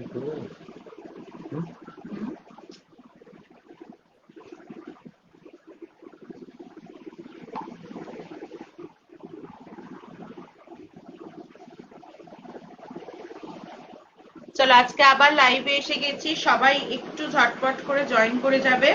চলো আজকে আবার লাইভে এসে গেছি, সবাই একটু ঝটপট করে জয়েন করে যাবে।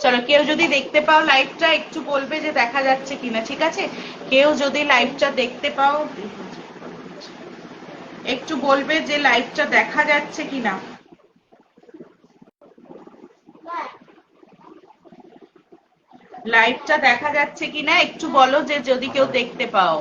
চলো কেউ যদি দেখতে পাও লাইভটা একটু বলবে যে দেখা যাচ্ছে কিনা, ঠিক আছে? কেউ যদি লাইভটা দেখতে পাও একটু বলবে যে লাইভটা দেখা যাচ্ছে কিনা। লাইভটা দেখা যাচ্ছে কিনা একটু বলো, যে যদি কেউ দেখতে পাও।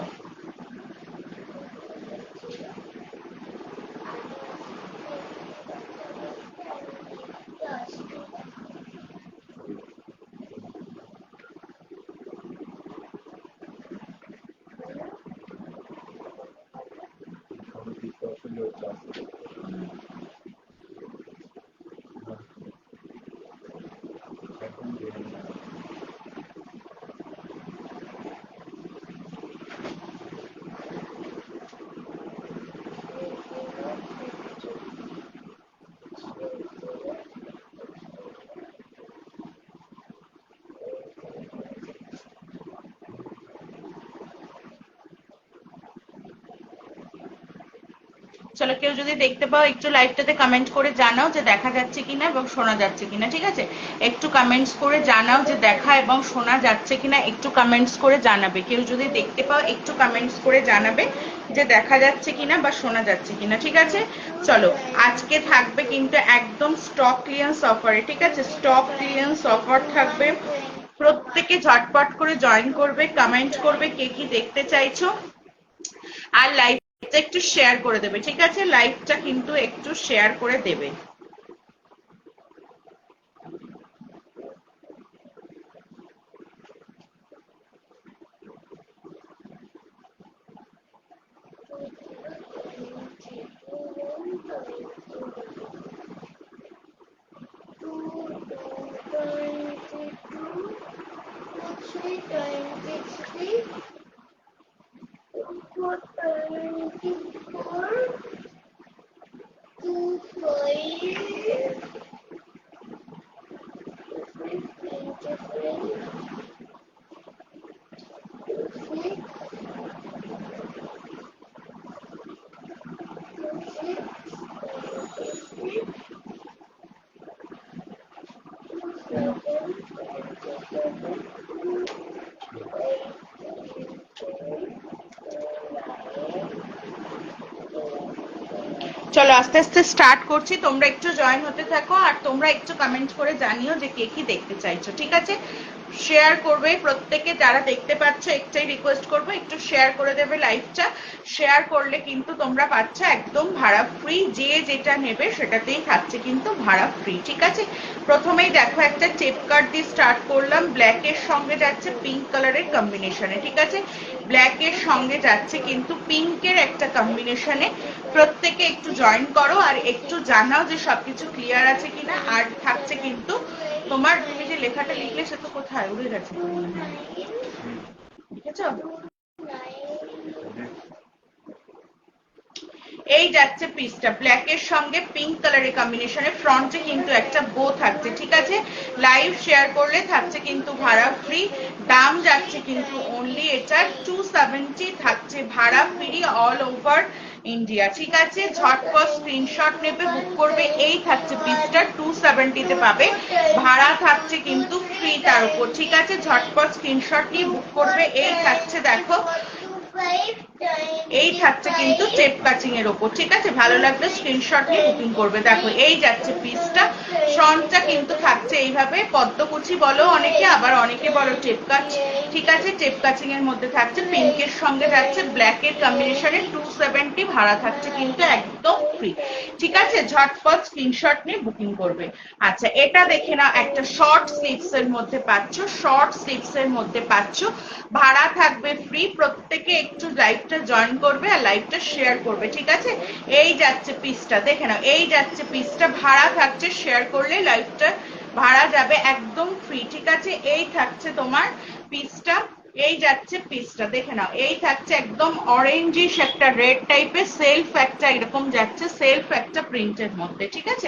চলো কেউ যদি দেখতে পাও একটু লাইভটাতে কমেন্ট করে জানাও যে দেখা যাচ্ছে কিনা এবং শোনা যাচ্ছে কিনা, ঠিক আছে? একটু কমেন্টস করে জানাও যে দেখা এবং শোনা যাচ্ছে কিনা, একটু কমেন্টস করে জানাবে। কেউ যদি দেখতে পাও একটু কমেন্টস করে জানাবে যে দেখা যাচ্ছে কিনা বা শোনা যাচ্ছে কিনা, ঠিক আছে? চলো আজকে থাকবে কিন্তু একদম স্টক ক্লিয়ারেন্স অফারে, ঠিক আছে? স্টক ক্লিয়ারেন্স অফার থাকবে, প্রত্যেকে ঝটপট করে জয়েন করবে, কমেন্ট করবে কে কি দেখতে চাইছো, আর লাইভ একটু শেয়ার করে দেবে, ঠিক আছে? লাইভটা কিন্তু একটু শেয়ার করে দেবে। চলো আস্তে আস্তে স্টার্ট করছি, তোমরা একটু জয়েন হতে থাকো আর তোমরা একটু কমেন্ট করে জানিও যে কে কি দেখতে চাইছো, ঠিক আছে? শেয়ার করবে প্রত্যেকে, যারা দেখতে পাচ্ছ একটাই রিকোয়েস্ট করবো একটু শেয়ার করে দেবে লাইভটা। শেয়ার করলে কিন্তু তোমরা পাচ্ছ একদম ভাড়া ফ্রি, যে যেটা নেবে সেটাতেই থাকছে কিন্তু ভাড়া ফ্রি, ঠিক আছে? প্রথমেই দেখো একটা টেপ কার্ড দিয়ে স্টার্ট করলাম, ব্ল্যাক এর সঙ্গে যাচ্ছে পিঙ্ক কালারের কম্বিনেশনে, ঠিক আছে? ব্ল্যাক এর সঙ্গে যাচ্ছে কিন্তু পিঙ্কের একটা কম্বিনেশনে। প্রত্যেকে একটু জয়েন করো আর একটু জানাও যে সবকিছু ক্লিয়ার আছে কিনা। আর থাকছে কিন্তু তোমার, তুমি যে লেখাটা লিখলে সে তো কোথায় উড়ে গেছে, লিখেছ? এই যাচ্ছে পিসটা ব্ল্যাক এর সঙ্গে পিঙ্ক কালারের কম্বিনেশনে, ফ্রন্টে কিন্তু একটা বো থাকছে, ঠিক আছে? লাইভ শেয়ার করলে থাকছে কিন্তু ভাড়া ফ্রি, দাম যাচ্ছে কিন্তু অনলি এটা 270 থাকছে ভাড়া ফ্রি অল ওভার ইন্ডিয়া, ঠিক আছে? ঝটপট স্ক্রিনশট নেবে, বুক করবে, এই থাকছে পিসটা 270 তে পাবে, ভাড়া থাকছে কিন্তু ফ্রি তার উপর, ঠিক আছে? ঝটপট স্ক্রিনশট নিয়ে বুক করবে, এই থাকছে দেখো এই থাকছে কিন্তু টেপ কাচিং এর ওপর, ঠিক আছে। ভালো লাগলে স্ক্রিনশট নিয়ে বুকিং করবে। দেখো এই যাচ্ছে পিসটা, ফ্রন্টটা কিন্তু থাকছে এইভাবে পদ্মকুচি বলো অনেকে, আবার অনেকে বলো টেপ কাচ, ঠিক আছে। টেপ কাচিং এর মধ্যে থাকছে, পিঙ্কের সঙ্গে যাচ্ছে ব্ল্যাক এর কম্বিনেশনে 270, ভাড়া থাকছে কিন্তু একদম ফ্রি, ঠিক আছে। ঝটপট স্ক্রিনশট নিয়ে বুকিং করবে। আচ্ছা এটা দেখে নাও, একটা শর্ট স্লিভস এর মধ্যে পাচ্ছ, শর্ট স্লিভস এর মধ্যে পাচ্ছ, ভাড়া থাকবে ফ্রি। প্রত্যেকে একটু লাইভটা জয়েন করবে আর লাইভটা শেয়ার করবে, ঠিক আছে। এই যাচ্ছে পিসটা, দেখে নাও এই যাচ্ছে পিসটা, ভাড়া থাকছে, শেয়ার করলে লাইভটা ভাড়া যাবে একদম ফ্রি, ঠিক আছে। এই থাকছে তোমার পিসটা, এই যাচ্ছে পিসটা, দেখে নাও এই থাকছে একদম অরেঞ্জিশ একটা রেড টাইপের, সেলফ একটা এরকম যাচ্ছে, সেলফ একটা প্রিন্টের মধ্যে, ঠিক আছে।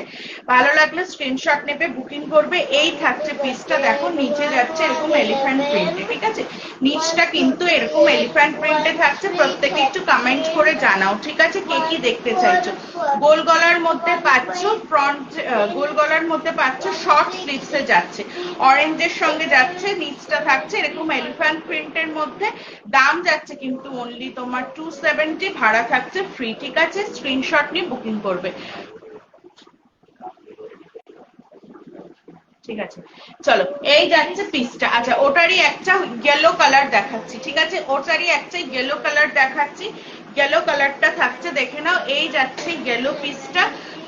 ভালো লাগলে স্ক্রিনশট নেবে, বুকিং করবে। এই থাকছে পিসটা, দেখো নিচে যাচ্ছে এরকম এলিফ্যান্ট প্রিন্টে, ঠিক আছে। নিচটা কিন্তু এরকম এলিফ্যান্ট প্রিন্টে থাকছে। প্রত্যেকে একটু কমেন্ট করে জানাও, ঠিক আছে, কে কি দেখতে চাইছো। গোল গলার মধ্যে পাচ্ছ, ফ্রন্ট গোল গলার মধ্যে পাচ্ছ, শর্ট স্লিভসে যাচ্ছে, অরেঞ্জের সঙ্গে যাচ্ছে, নিচটা থাকছে এরকম এলিফ্যান্ট প্রিন্টের মধ্যে। দাম যাচ্ছে কিন্তু অনলি তোমার 270, ভাড়া থাকছে ফ্রি, ঠিক আছে। স্ক্রিনশট নিয়ে বুকিং করবে, ঠিক আছে। চলো এই যাচ্ছে পিসটা। আচ্ছা ওটারই একটা ইয়েলো কালার দেখাচ্ছি, ঠিক আছে, ওটারই একটা ইয়েলো কালার দেখাচ্ছি। ইয়েলো কালারটা থাকছে, দেখে নাও এই যাচ্ছে ইয়েলো পিসটা,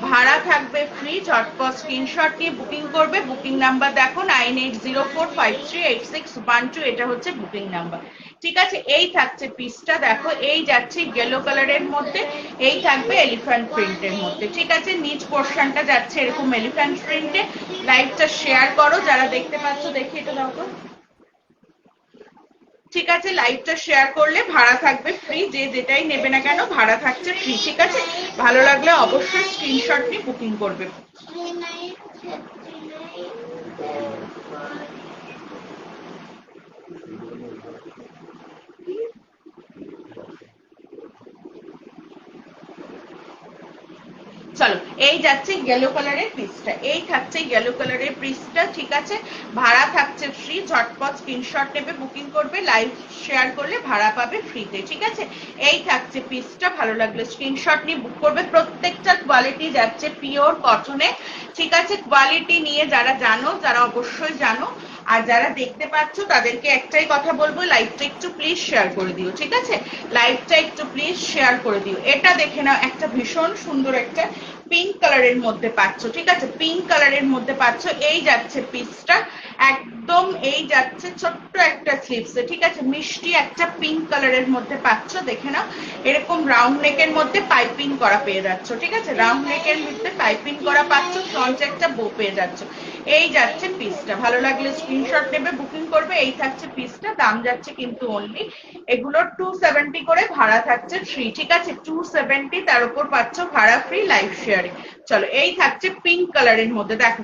ভাড়া থাকবে ফ্রি। ঝটপট স্ক্রিনশট নিয়ে বুকিং করবে। বুকিং নাম্বার দেখো 9804538612, এটা হচ্ছে বুকিং নাম্বার, ঠিক আছে। এই থাকছে পিসটা, দেখো এই যাচ্ছে ইয়েলো কালারের মধ্যে, এই থাকবে এলিফ্যান্ট প্রিন্টের মধ্যে, ঠিক আছে। নিচ পোর্শনটা যাচ্ছে এরকম এলিফ্যান্ট প্রিন্টে। লাইভটা শেয়ার করো যারা দেখতে পাচ্ছ, দেখি এটা দাও তো, ঠিক আছে। লাইভটা শেয়ার করলে ভাড়া থাকবে ফ্রি, যে যেটাই নেবে না কেন ভাড়া থাকছে ফ্রি, ঠিক আছে। ভালো লাগলে অবশ্যই স্ক্রিনশট নিয়ে বুকিং করবে। চলো এই যাচ্ছে ইয়েলো কালারের পিসটা, এই থাকছে ইয়েলো কালারের পিসটা, ঠিক আছে। ভাড়া থাকছে ফ্রি। ঝটপট স্ক্রিনশট নেবে, বুকিং করবে, লাইভ শেয়ার করলে ভাড়া পাবে ফ্রিতে, ঠিক আছে। এই থাকছে পিসটা, ভালো লাগলে স্ক্রিনশট নিয়ে বুক করবে। প্রত্যেকটা কোয়ালিটি যাচ্ছে পিওর কটনে, ঠিক আছে। কোয়ালিটি নিয়ে যারা জানো, যারা অবশ্যই জানো, আর যারা দেখতে পাচ্ছ তাদেরকে একটাই কথা বলবো, লাইভটা একটু প্লিজ শেয়ার করে দিও, ঠিক আছে। লাইভটা একটু প্লিজ শেয়ার করে দিও। এটা দেখে নাও, একটা ভীষণ সুন্দর একটা পিঙ্ক কালারের মধ্যে পাচ্ছ, ঠিক আছে, পিঙ্ক কালারের মধ্যে পাচ্ছ। এই যাচ্ছে পিসটা, একদম এই যাচ্ছে ছোট্ট একটা স্লিভসে, ঠিক আছে, মিষ্টি একটা পিঙ্ক কালারের মধ্যে পাচ্ছ। দেখে নাও এরকম রাউন্ড নেকের মধ্যে পাইপিং করা পেয়ে যাচ্ছ, ঠিক আছে। রাউন্ড নেকের মধ্যে পাইপিং করা পাচ্ছ, ফ্রন্টে একটা বো পেয়ে যাচ্ছ। এই যাচ্ছে পিসটা, ভালো লাগলে স্ক্রিনশট নেবে, বুকিং করবে। এই থাকছে পিসটা, দাম যাচ্ছে কিন্তু অনলি এগুলোর 270 করে, ভাড়া থাকছে ফ্রি, ঠিক আছে। 270, তার উপর পাচ্ছ ভাড়া ফ্রি লাইভ শেয়ারে। চলো এই থাকছে পিঙ্ক কালারের মধ্যে, দেখো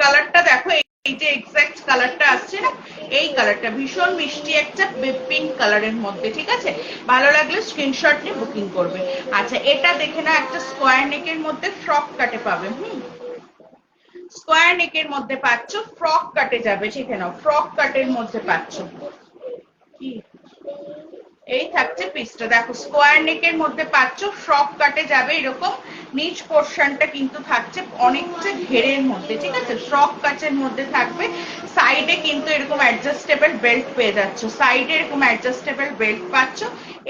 কালারটা দেখো, এই যে এক্সাক্ট কালারটা আসছে না, এই কালারটা ভীষণ মিষ্টি একটা পিঙ্ক কালারের মধ্যে, ঠিক আছে। ভালো লাগলে স্ক্রিনশট নিয়ে বুকিং করবে। আচ্ছা এটা দেখে না, একটা স্কোয়ার নেকের মধ্যে ফ্রক কাটে পাবে, স্কোয়ার নেকের মধ্যে পাচ্ছ, ফ্রক কাটে যাবে, ঠিক না, ফ্রক কাটের মধ্যে পাচ্ছ। কি এই থাকছে পিসটা, দেখো স্কোয়ার নেকের মধ্যে পাচ্ছ, ফ্রক কাটে যাবে এরকম। নিচ পোর্শনটা কিন্তু থাকছে অনেকটা ঘেরের মধ্যে, ঠিক আছে, ফ্রক কাচের মধ্যে থাকবে। সাইডে কিন্তু এরকম অ্যাডজাস্টেবল বেল্ট পেয়ে যাচ্ছ, সাইডে এরকম অ্যাডজাস্টেবল বেল্ট পাচ্ছ।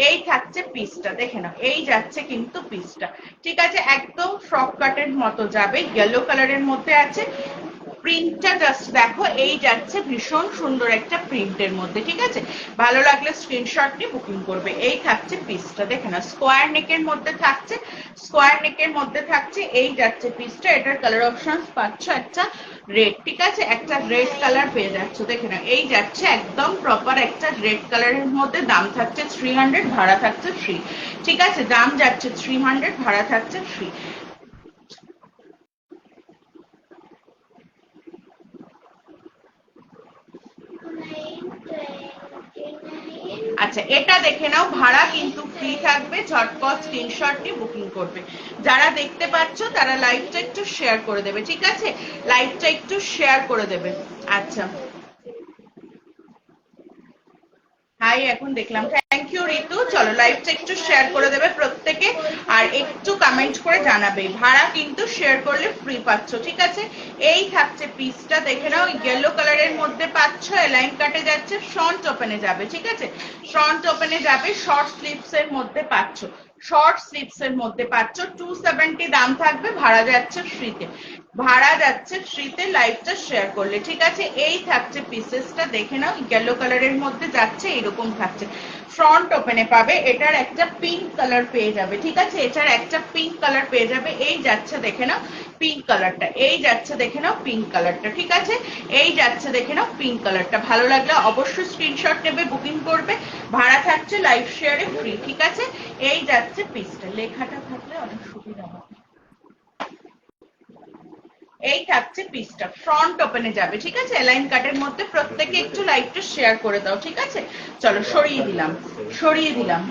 এই থাকছে পিসটা, দেখে নাও এই যাচ্ছে কিন্তু পিসটা, ঠিক আছে। একদম ফ্রক কাটের মতো যাবে, ইয়েলো কালারের মধ্যে আছে। প্রিন্টটা জাস্ট দেখো, এই যাচ্ছে ভীষণ সুন্দর একটা প্রিন্টের মধ্যে, ঠিক আছে। ভালো লাগলে স্ক্রিনশট নিয়ে বুকিং করবে। এই থাকছে পিসটা, দেখে না স্কোয়ার নেকের মধ্যে থাকছে, স্কোয়ার নেকের মধ্যে থাকছে। এই যাচ্ছে পিসটা, এটার কালার অপশন পাচ্ছ একটা রেড, ঠিক আছে, একটা রেড কালার পেয়ে যাচ্ছ, দেখে না এই যাচ্ছে একদম প্রপার একটা রেড কালারের মধ্যে। দাম থাকছে 300, ভাড়া থাকছে ফ্রি, ঠিক আছে। দাম যাচ্ছে 300, ভাড়া থাকছে ফ্রি। আচ্ছা এটা দেখে নাও, ভাড়া কিন্তু ফ্রি থাকবে। ঝটপট স্ক্রিনশট নিয়ে বুকিং করবে। যারা দেখতে পাচ্ছ তারা লাইভটা একটু শেয়ার করে দেবে, ঠিক আছে, লাইভটা একটু শেয়ার করে দেবে। আচ্ছা হাই এখন দেখলাম, থ্যাংক ইউ ঋতু। চলো লাইভটা একটু শেয়ার করে দেবে প্রত্যেকে, আর একটু কমেন্ট করে জানাবে। ভাড়া কিন্তু শেয়ার করলে ফ্রি পাচ্ছ, ঠিক আছে। এই থাকছে পিসটা, দেখে নাও ইয়েলো কালারের মধ্যে পাচ্ছ, এলাইন কাটে যাচ্ছে, ফ্রন্ট ওপেনে যাবে, ঠিক আছে। ফ্রন্ট ওপেনে যাবে, শর্ট স্লিভস এর মধ্যে পাচ্ছ, শর্ট স্লিভস এর মধ্যে পাচ্ছ। 270 দাম থাকবে, ভাড়া যাচ্ছে ফ্রিতে, ভাড়া যাচ্ছে ফ্রিতে লাইভটা শেয়ার করলে, ঠিক আছে। এই থাকছে পিসেসটা, দেখে নাও ইয়েলো কালারের মধ্যে যাচ্ছে, এরকম থাকছে, ফ্রন্ট ওপেনে পাবে। এটার একটা পিঙ্ক কালার পেয়ে যাবে, ঠিক আছে, এটার একটা পিঙ্ক কালার পেয়ে যাবে। এই যাচ্ছে দেখে নাও পিঙ্ক কালারটা, এই যাচ্ছে দেখে নাও পিঙ্ক কালারটা, ঠিক আছে। এই যাচ্ছে দেখে নাও পিঙ্ক কালারটা। ভালো লাগলে অবশ্যই স্ক্রিনশট নেবে, বুকিং করবে, ভাড়া থাকছে লাইভ শেয়ারে ফ্রি, ঠিক আছে। এই যাচ্ছে পিসটা, লেখাটা থাকলে অনেক সুবিধা হবে। এই থাকছে পিসটা, ফ্রন্ট ওপেনে যাবে, ঠিক আছে, এলাইন কাটের মধ্যে। প্রত্যেকে একটু লাইভটা শেয়ার করে দাও, ঠিক আছে। চলো সরিয়ে দিলাম, সরিয়ে দিলাম।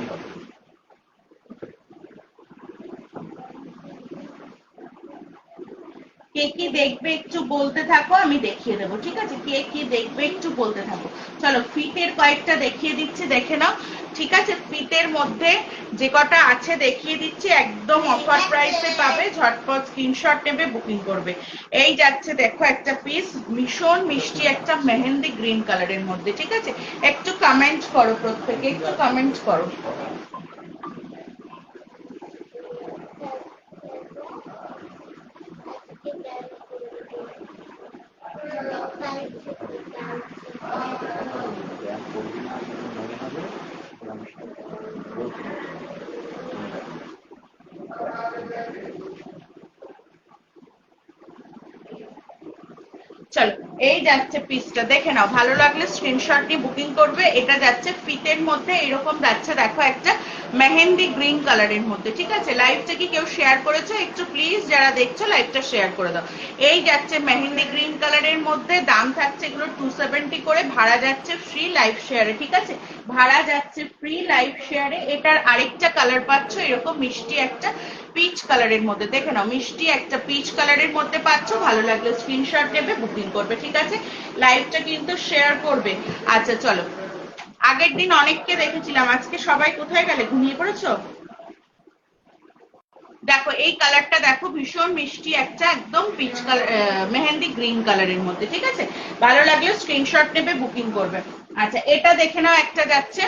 কে কি দেখবে একটু বলতে থাকো, আমি দেখিয়ে দেবো, ঠিক আছে। কে কি দেখবে একটু বলতে থাকো। চলো ফিতের কয়েকটা দেখিয়ে দিচ্ছি, দেখে নাও, ঠিক আছে। ফিতের মধ্যে যে কটা আছে দেখিয়ে দিচ্ছি, একদম অফার প্রাইসে পাবে, ঝটপট স্ক্রিনশট নেবে, বুকিং করবে। এই যাচ্ছে দেখো একটা পিস, ভীষণ মিষ্টি একটা মেহেন্দি গ্রিন কালারের মধ্যে, ঠিক আছে। একটু কমেন্ট করো প্রত্যেকে, একটু কমেন্ট করো। চলো এই যাচ্ছে পিসটা, দেখে নাও, ভালো লাগলে স্ক্রিনশট নিয়ে বুকিং করবে। এটা যাচ্ছে ফিতের মধ্যে, এরকম যাচ্ছে দেখো একটা মেহেন্দি গ্রিন কালারের মধ্যে, ঠিক আছে। লাইভটা কি কেউ শেয়ার করেছো? একটু প্লিজ যারা দেখছো লাইভটা শেয়ার করে দাও। এই যাচ্ছে মেহেন্দি গ্রিন কালারের মধ্যে, দাম থাকছে এগুলো 270 করে, ভাড়া যাচ্ছে ফ্রি লাইভ শেয়ারে, ঠিক আছে, ভাড়া যাচ্ছে ফ্রি লাইভ শেয়ারে। এটার আরেকটা কালার পাচ্ছ, এরকম মিষ্টি একটা পিচ কালারের মধ্যে, দেখে নাও মিষ্টি একটা পিচ কালারের মধ্যে পাচ্ছ। ভালো লাগলে স্ক্রিনশট নেবে, বুকিং করবে, ঠিক আছে। লাইভটা কিন্তু শেয়ার করবে। আচ্ছা চলো, আগের দিন অনেককে দেখেছিলাম, আজকে সবাই কোথায় গেলে, ঘুমিয়ে পড়েছো? দেখো এই কালারটা দেখো, ভীষণ মিষ্টি একটা একদম পিচ কালার, মেহেন্দি গ্রিন কালারের মধ্যে, ঠিক আছে। ভালো লাগলে স্ক্রিনশট নেবে, বুকিং করবে। আচ্ছা এটা দেখে নাও একটা যাচ্ছে,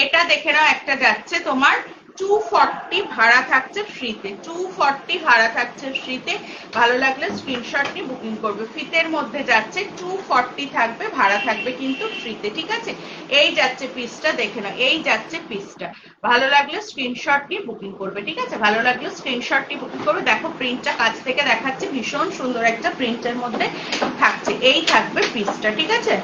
এটা দেখে নাও একটা যাচ্ছে তোমার 240, ভাড়া থাকছে ফ্রিতে, 240 ভাড়া থাকছে ফ্রিতে। ভালো লাগলে স্ক্রিনশট নিয়ে বুকিং করবে। ফিতের মধ্যে যাচ্ছে 240 থাকবে, ভাড়া থাকবে কিন্তু ফ্রিতে, ঠিক আছে। এই যাচ্ছে পিসটা, দেখে নাও এই যাচ্ছে পিসটা। ভালো লাগলে স্ক্রিনশট নিয়ে বুকিং করবে, ঠিক আছে। ভালো লাগলে স্ক্রিনশট নিয়ে বুকিং করবে। দেখো প্রিন্টটা কাছ থেকে দেখাচ্ছে, ভীষণ সুন্দর একটা প্রিন্টের মধ্যে থাকছে। এই থাকবে পিসটা, ঠিক আছে।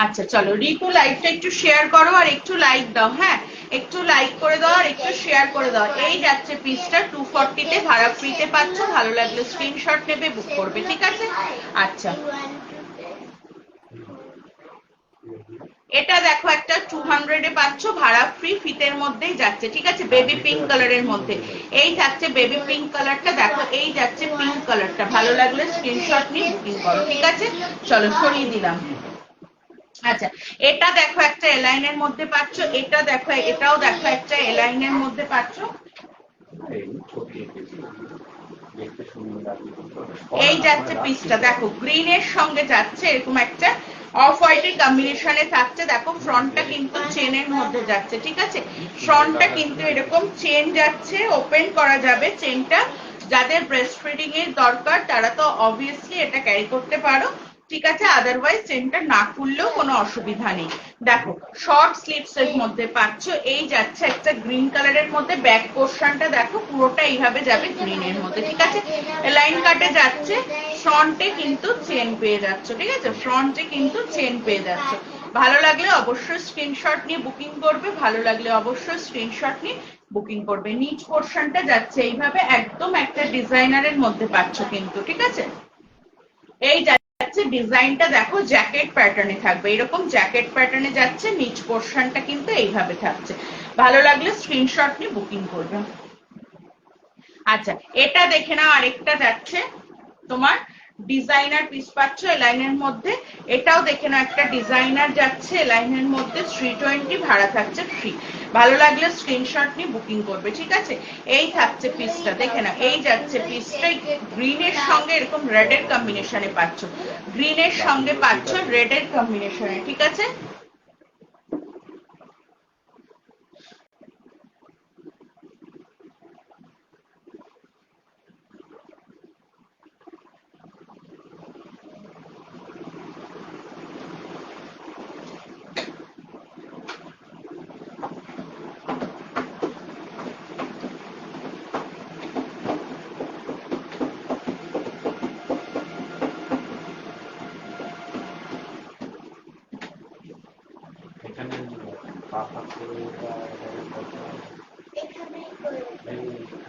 আচ্ছা চলো রিতু লাইভটা একটু শেয়ার করো, আর একটু লাইক দাও, হ্যাঁ একটু লাইক করে দাও, আর একটু শেয়ার করে দাও। এই যাচ্ছে পিসটা 240 তে, ভাড়া ফ্রিতে পাচ্ছ। ভালো লাগলে স্ক্রিনশট নেবে, বুক করবে, ঠিক আছে। আচ্ছা এটা দেখো একটা 200 এ পাচ্ছ, ভাড়া ফ্রি, ফিতের মধ্যেই যাচ্ছে, ঠিক আছে। বেবি পিঙ্ক কালারের মধ্যে এই থাকছে, বেবি পিঙ্ক কালারটা দেখো, এই যাচ্ছে পিঙ্ক কালারটা। ভালো লাগলে স্ক্রিনশট নিয়ে বুকিং করো, ঠিক আছে। চলো সরিয়ে দিলাম। আচ্ছা এটা দেখো একটা এলাইনের মধ্যে পাচ্ছ, এটা দেখো, এটাও দেখো একটা এলাইনের মধ্যে পাচ্ছ। এই যাচ্ছে পিসটা, দেখো গ্রিনের সঙ্গে যাচ্ছে, এরকম একটা অফ হোয়াইটের কম্বিনেশনে থাকছে। দেখো ফ্রন্টটা কিন্তু চেনের মধ্যে যাচ্ছে, ঠিক আছে। ফ্রন্টটা কিন্তু এরকম চেন যাচ্ছে, ওপেন করা যাবে চেনটা। যাদের ব্রেস্ট ফিডিং এর দরকার তারা তো অবভিয়াসলি এটা ক্যারি করতে পারো, ঠিক আছে। আদারওয়াইজ চেনটা না খুললেও কোনো অসুবিধা নেই। দেখো শর্ট স্লিভস এর মধ্যে পাচ্ছ, এই যাচ্ছে একটা গ্রিন কালারের মধ্যে, ব্যাক পোর্শনটা দেখো পুরোটা এইভাবে যাবে গ্রিনের মধ্যে, ঠিক আছে। লাইন কাটে যাচ্ছে, ফ্রন্টে কিন্তু চেন পেয়ে যাচ্ছ, ঠিক আছে, ফ্রন্টে কিন্তু চেন পেয়ে যাচ্ছ। ভালো লাগলে অবশ্যই স্ক্রিনশট নিয়ে বুকিং করবে, ভালো লাগলে অবশ্যই স্ক্রিনশট নিয়ে বুকিং করবে। নিচ পোর্শনটা যাচ্ছে এইভাবে, একদম একটা ডিজাইনারের মধ্যে পাচ্ছ কিন্তু, ঠিক আছে। এই যাচ্ছে ডিজাইনটা দেখো জ্যাকেট প্যাটার্নে থাকবে, এরকম জ্যাকেট প্যাটার্নে যাচ্ছে, নিচ পোর্শনটা কিন্তু এইভাবে থাকছে। ভালো লাগলে স্ক্রিনশট নিয়ে বুকিং করবে। আচ্ছা, এটা দেখে নাও, আরেকটা যাচ্ছে তোমার ডিজাইনার পিস পাচ্ছ এলাইনের মধ্যে, এটাও দেখে নাও একটা ডিজাইনার যাচ্ছে এলাইনের মধ্যে, 320 ভাড়া থাকছে ফ্রি। ভালো লাগলে স্ক্রিনশট নিয়ে বুকিং করবে, ঠিক আছে। এই থাকছে পিসটা, দেখে নাও, এই যাচ্ছে পিসটা গ্রিনের সঙ্গে এরকম রেডের কম্বিনেশনে পাচ্ছ, গ্রিনের সঙ্গে পাচ্ছ রেডের কম্বিনেশনে, ঠিক আছে।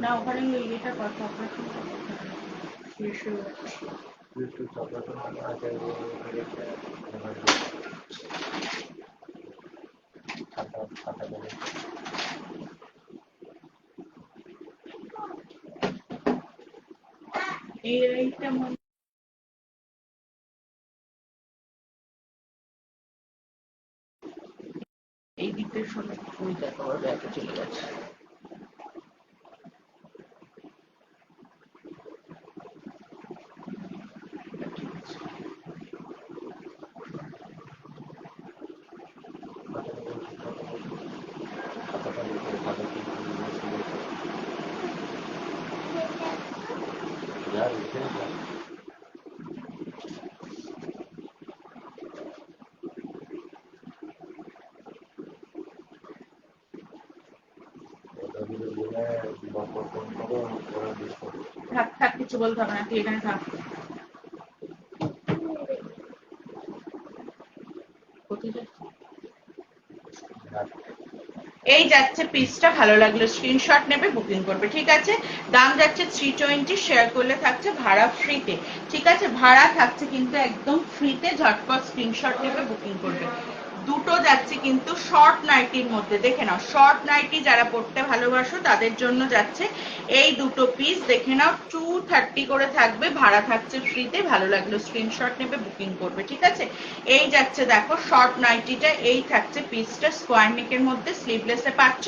না ওখানে এটা কথা এইটা এই দিকের সঙ্গে ওই দেখো ব্যাকে চলে গেছে। থাক থাক, কিছু বলতে হবে না, তুই এখানে থাক। এই যাচ্ছে পিসটা, ভালো লাগলো স্ক্রিনশট নেবে, বুকিং করবে, ঠিক আছে। দাম যাচ্ছে 320, শেয়ার করলে থাকছে ভাড়া ফ্রিতে, ঠিক আছে। ভাড়া থাকছে কিন্তু একদম ফ্রিতে, ঝটপট স্ক্রিনশট নেবে, বুকিং করবে। দুটো যাচ্ছে কিন্তু শর্ট নাইটির মধ্যে, দেখে নাও, শর্ট নাইটি যারা পড়তে ভালোবাসো তাদের জন্য যাচ্ছে এই দুটো পিস, দেখে নাও 230 করে থাকবে, ভাড়া থাকছে ফ্রিতে। ভালো লাগলো স্ক্রিনশট নেবে, বুকিং করবে, ঠিক আছে। এই যাচ্ছে দেখো শর্ট নাইটিটা, এই থাকছে পিসটা স্কোয়ার নেকের মধ্যে, স্লিভলেসে পাচ্ছ।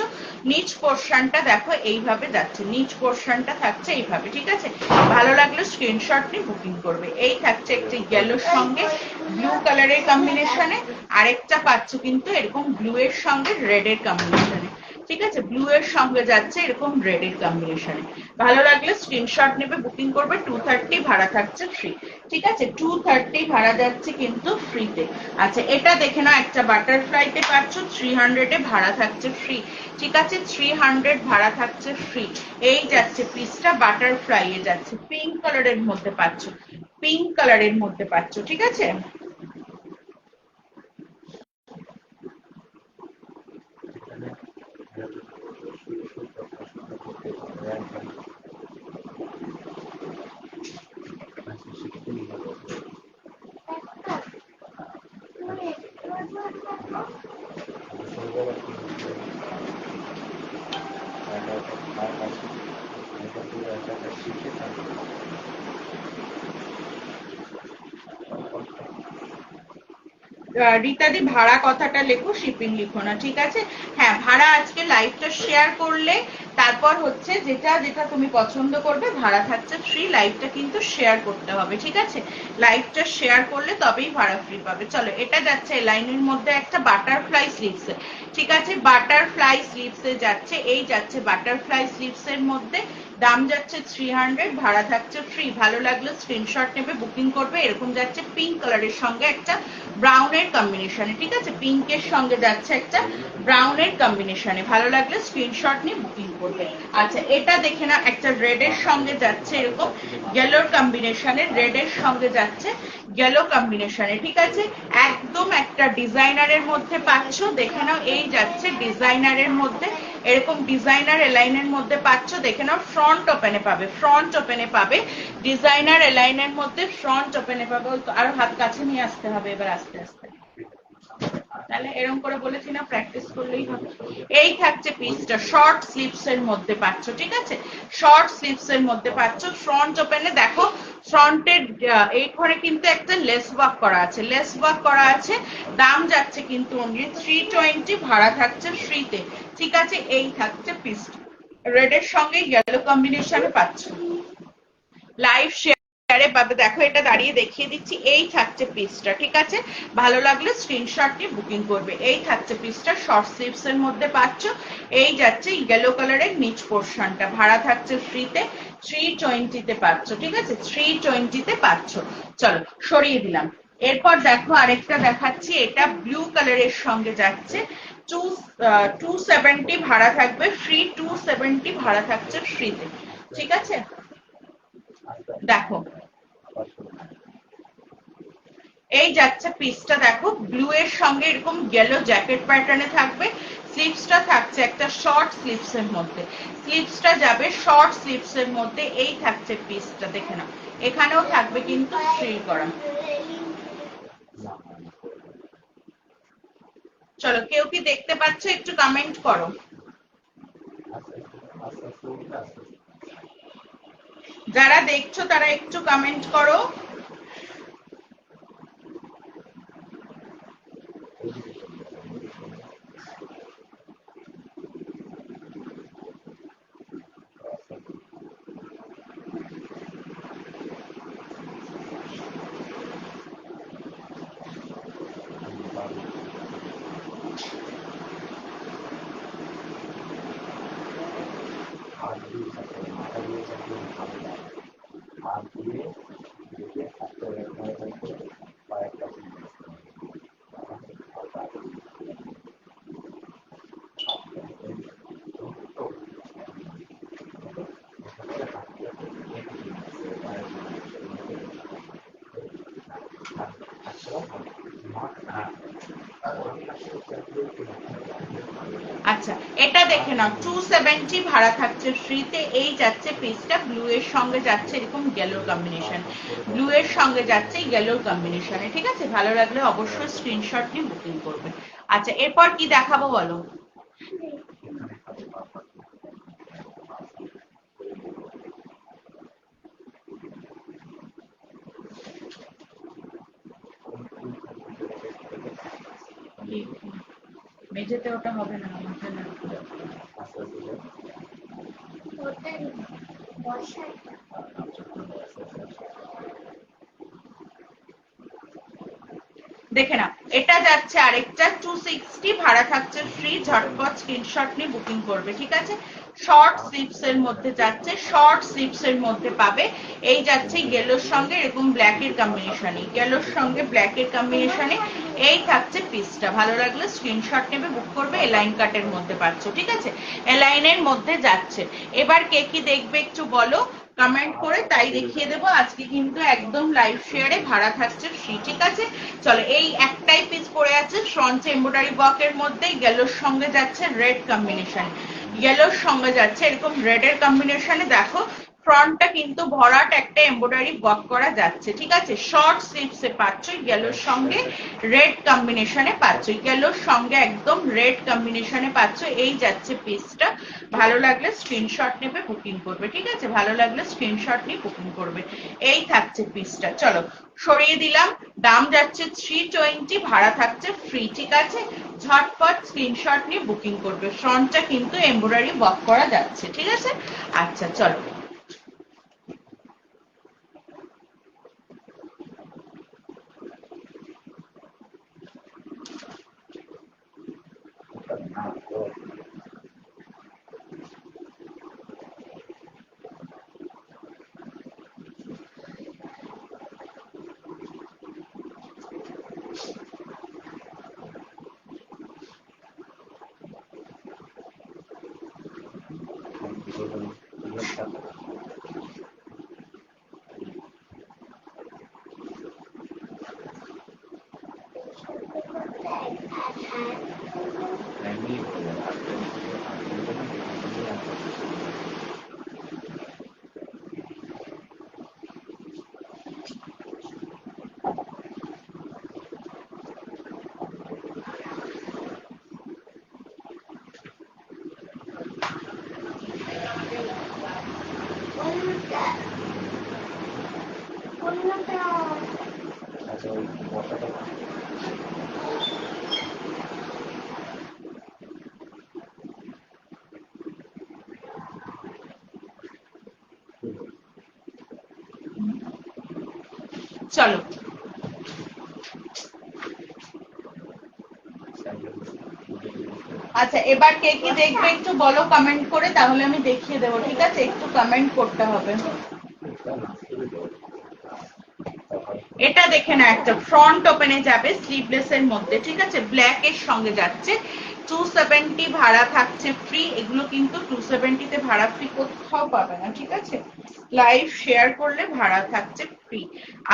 নিচ পোর্শনটা দেখো এইভাবে যাচ্ছে, নিচ পোর্শনটা থাকছে এইভাবে, ঠিক আছে। ভালো লাগলো স্ক্রিনশট নিয়ে বুকিং করবে। এই থাকছে একটি ইয়েলোর সঙ্গে ব্লু কালারের কম্বিনেশনে, আরেকটা পাচ্ছ কিন্তু এরকম ব্লু এর সঙ্গে রেড এর কম্বিনেশনে, ঠিক আছে। ব্লু এর সঙ্গে যাচ্ছে এরকম রেড এর কম্বিনেশনে। ভালো লাগলে স্ক্রিনশট নেবে, বুকিং করবে। 230 ভাড়া থাকছে ফ্রি, ঠিক আছে। 230 ভাড়া যাচ্ছে কিন্তু ফ্রিতে। আচ্ছা, এটা দেখে নাও, একটা বাটারফ্লাইতে পাচ্ছ 300 ভাড়া থাকছে ফ্রি, ঠিক আছে। 300 ভাড়া থাকছে ফ্রি। এই যাচ্ছে পিসটা বাটারফ্লাই এ যাচ্ছে, পিঙ্ক কালারের মধ্যে পাচ্ছ, পিঙ্ক কালারের মধ্যে পাচ্ছ, ঠিক আছে। রীতাদি ভাড়া কথাটা লেখো, শিপিং লিখো না, ঠিক আছে। হ্যাঁ, ভাড়া আজকে লাইভটা শেয়ার করলে তারপর হচ্ছে যেটা যেটা তুমি পছন্দ করবে ভাড়া থাকছে ফ্রি, লাইভটা কিন্তু শেয়ার করতে হবে, ঠিক আছে। লাইভটা শেয়ার করলে তবেই ভাড়া ফ্রি পাবে। চলো, এটা যাচ্ছে লাইনের মধ্যে একটা বাটারফ্লাই স্লিভস, ঠিক আছে। বাটারফ্লাই স্লিভসে যাচ্ছে, এই যাচ্ছে বাটারফ্লাই স্লিভস এর মধ্যে। দাম যাচ্ছে 300, ভাড়া থাকছে ফ্রি। ভালো লাগলে স্ক্রিনশট নেবে, বুকিং করবে। এরকম যাচ্ছে পিঙ্ক কালারের সঙ্গে একটা ব্রাউনের কম্বিনেশনে, ঠিক আছে, পিঙ্কের সঙ্গে যাচ্ছে একটা ব্রাউনের কম্বিনেশনে। ভালো লাগলে স্ক্রিনশট নিয়ে বুকিং করবে। আচ্ছা, এটা দেখে না, একটা রেডের সঙ্গে যাচ্ছে এরকম ইয়েলোর কম্বিনেশনে, রেডের সঙ্গে যাচ্ছে ইয়েলো কম্বিনেশনে, ঠিক আছে, একদম একটা ডিজাইনারের মধ্যে পাচ্ছ। দেখে নাও, এই যাচ্ছে ডিজাইনারের মধ্যে, এরকম ডিজাইনার এলাইনের মধ্যে পাচ্ছ। দেখে নাও, ফ্রন্ট ওপেনে পাবে, ফ্রন্ট ওপেনে পাবে, ডিজাইনার এলাইনের মধ্যে ফ্রন্ট ওপেনে পাবে। আরো হাত কাছে নিয়ে আসতে হবে এবার, আস্তে আস্তে, তাহলে এরকম করে বলেছি না, প্র্যাকটিস করলেই হবে। এই থাকছে পিসটা, শর্ট স্লিভস এর মধ্যে পাচ্ছ, ঠিক আছে, শর্ট স্লিভস এর মধ্যে পাচ্ছ। ফ্রন্ট ওপেনে দেখো, ফ্রন্টের এই ঘরে কিন্তু একটা লেস ওয়ার্ক করা আছে, লেস ওয়ার্ক করা আছে। দাম যাচ্ছে কিন্তু অনলি 320, ভাড়া থাকছে ফ্রিতে, ঠিক আছে। এই থাকছে পিসটা, রেডের সঙ্গে ইয়েলো কম্বিনেশনে পাচ্ছ। লাইভ শেয়ারে পাবে, দেখো এটা দাঁড়িয়ে দেখিয়ে দিচ্ছি। এই থাকছে পিসটা, ঠিক আছে, ভালো লাগলে স্ক্রিনশট নিয়ে বুকিং করবে। এই থাকছে পিসটা, শর্ট স্লিভস এর মধ্যে পাচ্ছ। এই যাচ্ছে ইয়েলো কালারের নিচ পোর্শনটা, ভাড়া থাকছে ফ্রিতে, 320-তে পাচ্ছ, ঠিক আছে, 320-তে পাচ্ছ। চলো সরিয়ে দিলাম। এরপর দেখো আরেকটা দেখাচ্ছি, এটা ব্লু কালারের সঙ্গে যাচ্ছে, 270 ভাড়া থাকবে ফ্রি, 270 ভাড়া থাকছে ফ্রিতে, ঠিক আছে। দেখো এই যাচ্ছে পিসটা, দেখো ব্লু এর সঙ্গে এরকম ইয়েলো জ্যাকেট প্যাটার্নে থাকবে। স্লিভসটা থাকছে একটা শর্ট স্লিভস এর মধ্যে, স্লিভসটা যাবে শর্ট স্লিভস এর মধ্যে। এই থাকছে পিসটা, দেখে নাও, এখানেও থাকবে কিন্তু ফ্রি করা। চলো, কেউ কি দেখতে পাচ্ছ একটু কমেন্ট করো, যারা দেখছো তারা একটু কমেন্ট করো। আচ্ছা, এটা দেখে নাও, 270 ভাড়া থাকছে ফ্রিতে। এই যাচ্ছে পিসটা, ব্লু এর সঙ্গে যাচ্ছে এরকম ইয়েলোর কম্বিনেশন, ব্লু এর সঙ্গে যাচ্ছে ইয়েলোর কম্বিনেশনে, ঠিক আছে। ভালো লাগলে অবশ্যই স্ক্রিনশট নিয়ে বুকিং করবে। আচ্ছা, এরপর কি দেখাবো বলো। মেঝেতে ওটা হবে না, আমাকে না, দেখে নাও, এটা যাচ্ছে আরেকটা 260, ভাড়া থাকছে ফ্রি। ঝটপট স্ক্রিনশট নিয়ে বুকিং করবে, ঠিক আছে। শর্ট স্লিভস এর মধ্যে যাচ্ছে, শর্ট স্লিভস এর মধ্যে পাবে। এই যাচ্ছে ইয়েলোর সঙ্গে এরকম ব্ল্যাক এর কম্বিনেশনে, ইয়েলোর সঙ্গে ব্ল্যাক এর কম্বিনেশনে। এই থাকছে পিসটা, ভালো লাগলে স্ক্রিনশট নেবে, বুক করবে। এলাইন কাটের মধ্যে পাচ্ছ, ঠিক আছে, এলাইনের মধ্যে যাচ্ছে। এবার কে কি দেখবে একটু বলো কমেন্ট করে, তাই দেখিয়ে দেবো। আজকে কিন্তু একদম লাইভ শেয়ারে, ভাড়া থাকছে ফ্রি, ঠিক আছে। চলো, এই একটাই পিস পড়ে আছে ফ্রন্টে এমব্রয়ডারি ওয়ার্কের মধ্যে, ইয়েলোর সঙ্গে যাচ্ছে রেড কম্বিনেশন, ইয়েলোর সঙ্গে যাচ্ছে এরকম রেড এর কম্বিনেশনে। দেখো ফ্রন্টটা কিন্তু ভরাট একটা এমব্রয়ডারি ওয়ার্ক করা যাচ্ছে, ঠিক আছে। শর্ট স্লিভস এ পাচ্ছ, ইয়েলোর সঙ্গে রেড কম্বিনেশনে পাচ্ছ, ইয়েলোর সঙ্গে একদম রেড কম্বিনেশনে পাচ্ছ। এই যাচ্ছে পিসটা, ভালো লাগলে স্ক্রিনশট নেবে, বুকিং করবে, ঠিক আছে। ভালো লাগলে স্ক্রিনশট নিয়ে বুকিং করবে। এই থাকছে পিসটা, চলো সরিয়ে দিলাম। দাম যাচ্ছে 320, ভাড়া থাকছে ফ্রি, ঠিক আছে। ঝটপট স্ক্রিনশট নিয়ে বুকিং করবে। ফ্রন্টটা কিন্তু এমব্রয়ডারি ওয়ার্ক করা যাচ্ছে, ঠিক আছে। আচ্ছা চলো, চলো আচ্ছা, এবার কে কি দেখবে একটু বলো কমেন্ট করে, তাহলে আমি দেখিয়ে দেবো। ঠিক আছে, একটু কমেন্ট করতে হবে। এটা দেখে না, একটা ফ্রন্ট ওপেনে যাবে স্লিভলেস এর মধ্যে। ঠিক আছে, ব্ল্যাক এর সঙ্গে যাচ্ছে। 270 ভাড়া থাকছে ফ্রি। এগুলো কিন্তু 270 তে ভাড়া ফ্রি কোথাও পাবে না। ঠিক আছে, লাইভ শেয়ার করলে ভাড়া থাকছে ফ্রি,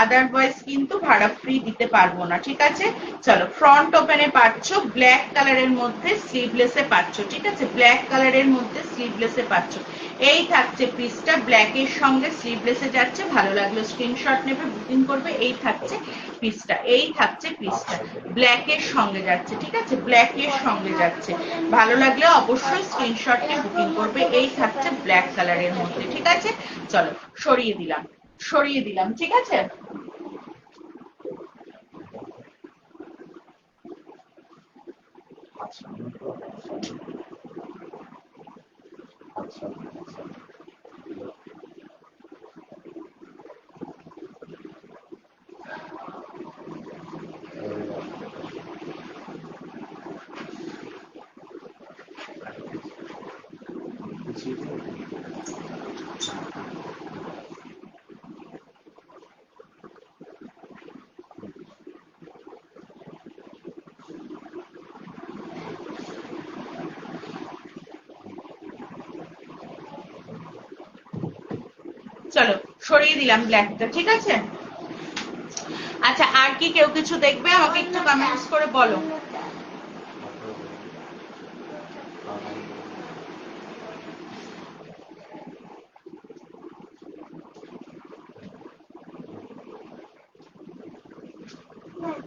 আদারওয়াইজ কিন্তু ভাড়া ফ্রি দিতে পারবো না। ঠিক আছে, চলো ফ্রন্ট ওপেনে পাচ্ছ, ব্ল্যাক কালারের মধ্যে স্লিভলেসে পাচ্ছ। ঠিক আছে, ব্ল্যাক কালারের মধ্যে স্লিভলেসে পাচ্ছ। এই থাকছে পিসটা, ব্ল্যাক এর সঙ্গে স্লিভলেসে যাচ্ছে। ভালো লাগলো স্ক্রিনশট নেবে, বুকিং করবে। এই থাকছে পিসটা, এই থাকছে পিসটা, ব্ল্যাক এর সঙ্গে যাচ্ছে। ঠিক আছে, ব্ল্যাক এর সঙ্গে যাচ্ছে। ভালো লাগলে অবশ্যই স্ক্রিনশট নিয়ে বুকিং করবে। এই থাকছে ব্ল্যাক কালারের মধ্যে। ঠিক আছে, চলো সরিয়ে দিলাম, সরিয়ে দিলাম। ঠিক আছে, চলো সরিয়ে দিলাম ব্ল্যাকটা। ঠিক আছে, আচ্ছা আর কি কেউ কিছু দেখবে? আমাকে একটু কমেন্টস করে বলো।